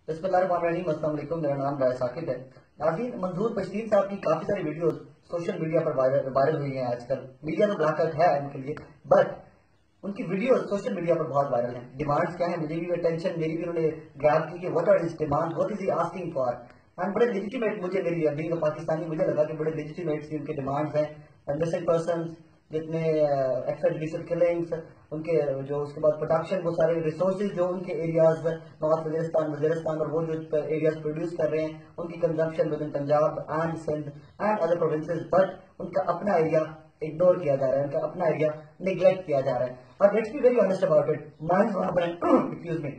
बिस्मिल्लाहिर्रहमानिर्रहीम, अस्सलाम वालेकुम। मेरा नाम राय साकिब है। नाज़रीन, मंजूर पश्तीन साहब की काफी सारी वीडियोस सोशल मीडिया पर वायरल हुई हैं। आजकल मीडिया तो ब्लैकआउट है उनके लिए, बट उनकी वीडियोस सोशल मीडिया पर बहुत वायरल हैं। डिमांड्स क्या है, मुझे भी अटेंशन मेरी भी उन्होंने ग्रैब की कि what are his demand, what is he asking for. And बड़े लेजिटिमेट मुझे मेरी बीइंग अ पाकिस्तानी मुझे लगा कि बड़े लेजिटिमेट सी उनके डिमांड्स हैं। मिसिंग पर्सन जितने एक्स्ट्रा जुडिशियल किलिंग्स, उनके जो उसके बाद प्रोडक्शन, वो सारे रिसोर्सेज जो उनके एरियाज नॉर्थ वजीरिस्तान और वो जो एरियाज प्रोड्यूस कर रहे हैं, उनकी consumption within Punjab and Sindh and other provinces, but उनका अपना एरिया इग्नोर किया जा रहा है, उनका अपना एरिया निगलेक्ट किया जा रहा है। और let's be very honest about it, mines वहां पर एक्सक्यूज मी,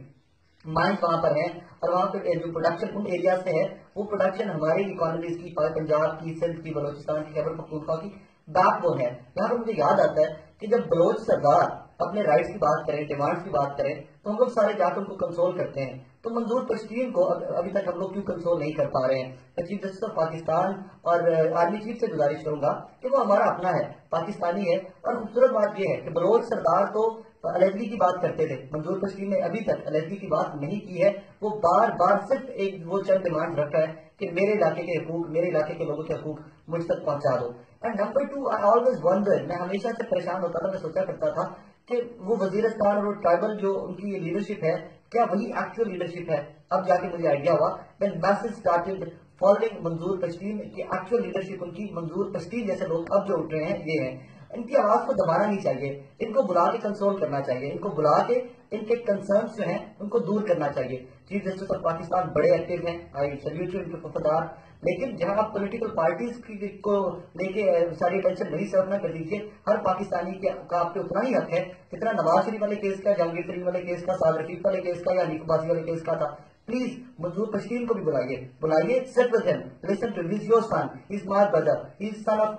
माइंस वहां पर है और वहां पर जो प्रोडक्शन उन एरिया से है, वो प्रोडक्शन हमारी इकोनॉमीज की, पंजाब की, सिंध की, बलोचिस्तान की, खैबर पख्तूनख्वा की बैकबोन है। यहाँ पर मुझे याद आता है कि जब बलोच सरदार अपने राइट्स की बात करें, डिमांड्स की बात करें, तो हम लोग सारे जाकर उनको कंसोल करते हैं। तो मंजूर पश्तीन को अभी तक हम लोग क्यों कंसोल नहीं कर पा रहे हैं? मैं चीफ जस्टिस ऑफ पाकिस्तान और आर्मी चीफ से गुजारिश करूंगा कि वो हमारा अपना है, पाकिस्तानी है। और खूबसूरत बात यह है कि बलोच सरदार तो अलहदगी की बात करते थे, मंजूर पश्तीन ने अभी तक अलहदगी की बात नहीं की है। वो बार बार सिर्फ एक वो चंद डिमांड रखा है कि मेरे इलाके के हकूक, मेरे इलाके के लोगों के हकूक मुझ तक पहुंचा दो। And number two, I always wonder, मैं हमेशा से परेशान होता था, मैं सोचा करता था कि वो वजीरिस्तान और वो ट्राइबल जो उनकी लीडरशिप है, क्या वही एक्चुअल लीडरशिप है? अब जाके मुझे आइडिया हुआ व्हेन मैसेज स्टार्टेड फॉलोइंग मंजूर पश्तीन की एक्चुअल लीडरशिप, उनकी मंजूर पश्तीन जैसे लोग अब जो उठ रहे हैं ये हैं। इनकी आवाज को दबाना नहीं चाहिए, इनको बुला के कंसोल करना चाहिए, इनको बुला के इनके कंसर्न्स जो हैं उनको दूर करना चाहिए। चीफ जस्टिस ऑफ पाकिस्तान बड़े एक्टिव हैं, आई सैल्यूट यू इनके वफादार, लेकिन जहां आप पॉलिटिकल पार्टीज को लेके सारी अटेंशन नहीं सर्व न कर दीजिए। हर पाकिस्तानी का आप पे उतना ही हक है जितना नवाज शरीफ वाले केस का, जहांगीर शरीफ वाले केस का, साद रफीक वाले केस का या हनीफ अब्बासी वाले केस का था। प्लीज मंजूर पश्तीन को भी बुलाइए, sit with him, listen to, he is your son, he is my brother, he is son of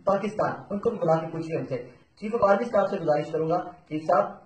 Pakistan. उनको भी बुला के पूछिए हमसे। चीफ ऑफ आर्मी स्टाफ से गुजारिश करूंगा, चीफ साहब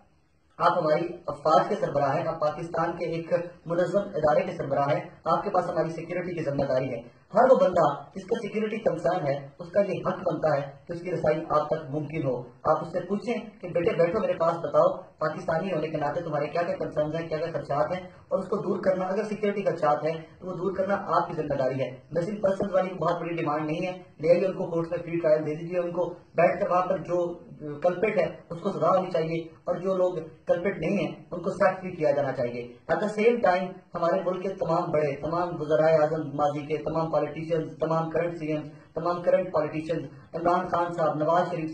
आप हमारी अफवाज के सरबराह हैं, आप पाकिस्तान के एक मुनज़्ज़म इदारे के सरबराह हैं, आपके पास हमारी सिक्योरिटी की जिम्मेदारी है। हर वो बंदा जिसका सिक्योरिटी कंसर्न है, उसका ये हक बनता है कि उसकी रसाई आप तक मुमकिन हो। आप उससे पूछें कि बेटे बैठो मेरे पास, बताओ पाकिस्तानी होने के नाते तुम्हारे क्या क्या कंसर्न हैं, क्या क्या खर्चात हैं, और उसको दूर करना, अगर सिक्योरिटी खर्चात है तो वो दूर करना आपकी जिम्मेदारी है। मिसिंग पर्सन वाली बहुत बड़ी डिमांड नहीं है, ले आइए उनको कोर्ट में फ्री ट्रायल दे दीजिए, उनको बैठ कर वहां पर जो कल्पेट है उसको सजा होनी चाहिए और जो लोग कल्पेट नहीं है उनको सेट फ्री किया जाना चाहिए। एट द सेम टाइम हमारे मुल्क के तमाम बड़े, तमाम वज़राए आज़म माजी के, तमाम पॉलिटिशियंस, तमाम करंट सीएम, तमाम करंट पॉलिटिशियंस, इमरान खान साहब, नवाज शरीफ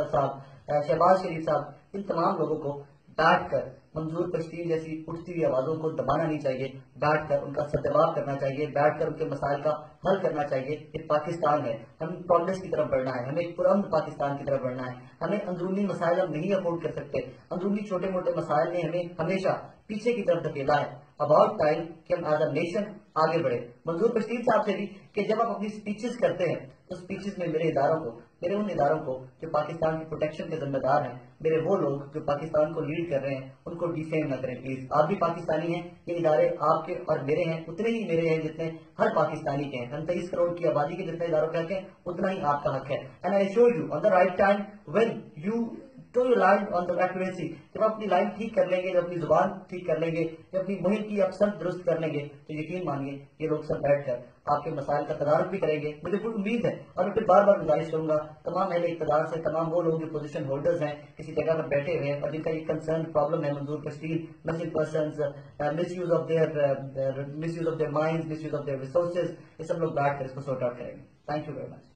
साहब, शहबाज शरीफ साहब, इन तमाम लोगों को बैठकर मंजूर पश्तीन जैसी उठती हुई आवाजों को दबाना नहीं चाहिए, बैठकर उनका सद्जवाब करना चाहिए, बैठकर उनके मसाइल का हल करना चाहिए। कि पाकिस्तान है, हम प्रोग्रेस की तरफ बढ़ना है, हमें एक पुरअमन पाकिस्तान की तरफ बढ़ना है, हमें अंदरूनी मसाइल हम नहीं अफोर्ड कर सकते। अंदरूनी छोटे मोटे मसाइल ने हमें हमेशा पीछे की तरफ धकेला है। अबाउट टाइम कि हम एज अ नेशन आगे बढ़े। मंजूर पश्तीन साहब से भी कि जब आप अपनी स्पीचेस करते हैं तो स्पीचेस में मेरे उन इदारों को जो पाकिस्तान की प्रोटेक्शन के जिम्मेदार हैं, मेरे वो लोग जो पाकिस्तान को लीड कर रहे हैं, उनको डिफेम न करें प्लीज। आप भी पाकिस्तानी हैं, ये इदारे आपके और मेरे हैं, उतने ही मेरे हैं जितने हर पाकिस्तानी के हैं। हम 23 करोड़ की आबादी के जितने इदारों के हक है उतना ही आपका हक है। And I show you on the right time when you to you line on the accuracy. जब आप अपनी लाइन ठीक कर लेंगे, जब अपनी जुबान ठीक कर लेंगे, जब अपनी मुहिम की आप सब दुरुस्त कर लेंगे, तो यकीन मानिए ये लोग सब बैठकर आपके मसाइल का तदारुक भी करेंगे। मुझे पूरी उम्मीद है और मैं फिर बार बार गुजारिश करूंगा तमाम अहले इक़्तिदार से, तमाम वो लोग जो पोजीशन होल्डर्स हैं, किसी जगह पर बैठे हुए हैं और जिनका ये कंसर्न प्रॉब्लम है मंजूर Pashteen, missing persons, misuse of their minds, misuse of their resources, ये सब लोग बैठकर इसको सॉर्ट आउट करेंगे। Thank you very much.